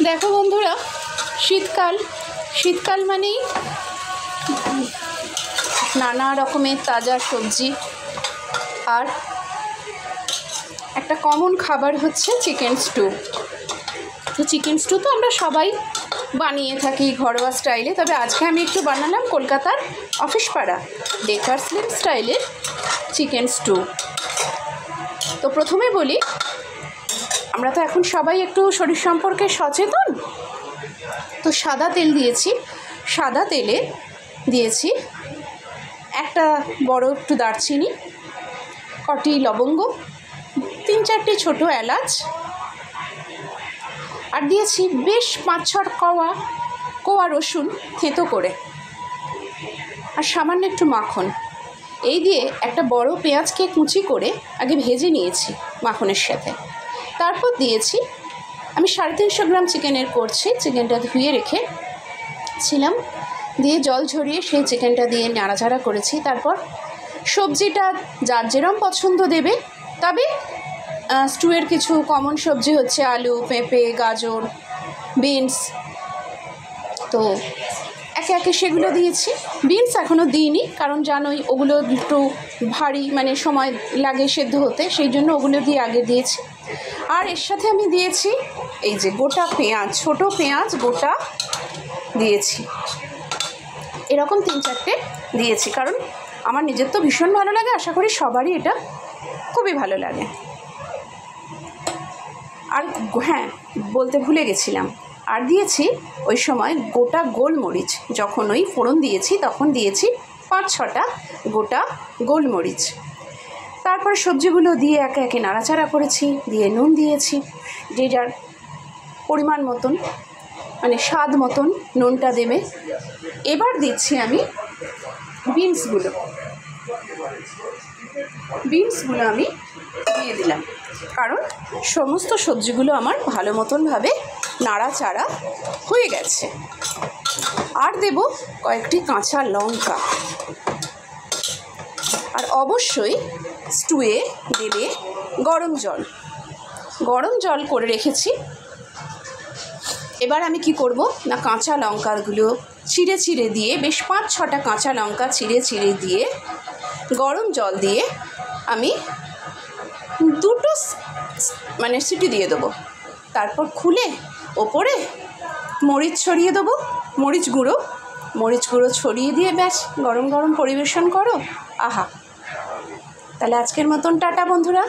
দেখো বন্ধুরা, শীতকাল শীতকাল মানেই নানা রকমের তাজা সবজি, আর একটা কমন খাবার হচ্ছে চিকেন স্টু। তো চিকেন স্টু তো আমরা সবাই বানিয়ে থাকি ঘরোয়া স্টাইলে, তবে আজকে আমি একটু বানালাম কলকাতার অফিস পাড়া ডেকার্স লেন স্টাইলের চিকেন স্টু। তো প্রথমে বলি, আমরা তো এখন সবাই একটু শরীর সম্পর্কে সচেতন। তো সাদা তেল দিয়েছি, সাদা তেলে দিয়েছি একটা বড় একটু দারচিনি, কটি লবঙ্গ, 3-4টি ছোটো এলাচ, আর দিয়েছি বেশ 5-6 কোয়া রসুন থেঁতো করে, আর সামান্য একটু মাখন। এই দিয়ে একটা বড় পেঁয়াজকে কুচি করে আগে ভেজে নিয়েছি মাখনের সাথে। তারপর দিয়েছি, আমি 350 গ্রাম চিকেনের করছি, চিকেনটা ধুয়ে রেখেছিলাম, দিয়ে জল ঝরিয়ে সেই চিকেনটা দিয়ে নাড়াচাড়া করেছি। তারপর সবজিটা যার যেরম পছন্দ দেবে, তবে স্টুয়ের কিছু কমন সবজি হচ্ছে আলু, পেঁপে, গাজর, বিনস। তো একে একে সেগুলো দিয়েছি। বিনস এখনও দিইনি, কারণ জানোই ওগুলো একটু ভারী, মানে সময় লাগে সেদ্ধ হতে, সেই জন্য ওগুলো দিয়ে আগে দিয়েছি। আর এর সাথে আমি দিয়েছি এই যে গোটা পেঁয়াজ, ছোটো পেঁয়াজ গোটা দিয়েছি, এরকম 3-4টে দিয়েছি, কারণ আমার নিজের তো ভীষণ ভালো লাগে, আশা করি সবারই এটা খুবই ভালো লাগে। আর হ্যাঁ, বলতে ভুলে গেছিলাম, আর দিয়েছি ওই সময় গোটা গোলমরিচ। যখন ওই ফোড়ন দিয়েছি তখন দিয়েছি 5-6টা গোটা গোলমরিচ। তারপরে সবজিগুলো দিয়ে একে একে নাড়াচাড়া করেছি, দিয়ে নুন দিয়েছি যে যার পরিমাণ মতন, মানে স্বাদ মতন নুনটা দেবে। এবার দিচ্ছি আমি বিনসগুলো আমি দিয়ে দিলাম, কারণ সমস্ত সবজিগুলো আমার ভালো মতনভাবে নাড়াচাড়া হয়ে গেছে। আর দেব কয়েকটি কাঁচা লঙ্কা, আর অবশ্যই স্টুয়ে দেবে গরম জল করে রেখেছি। এবার আমি কি করব না, কাঁচা লঙ্কাগুলো চিড়ে দিয়ে, বেশ 5-6টা কাঁচা লঙ্কা চিড়ে দিয়ে গরম জল দিয়ে আমি 2টো মানে সিটি দিয়ে দেবো। তারপর খুলে ওপরে মরিচ ছড়িয়ে দেবো, মরিচ গুঁড়ো ছড়িয়ে দিয়ে ব্যাস গরম গরম পরিবেশন করো। আহা! তাহলে আজকের মতন টাটা বন্ধুরা।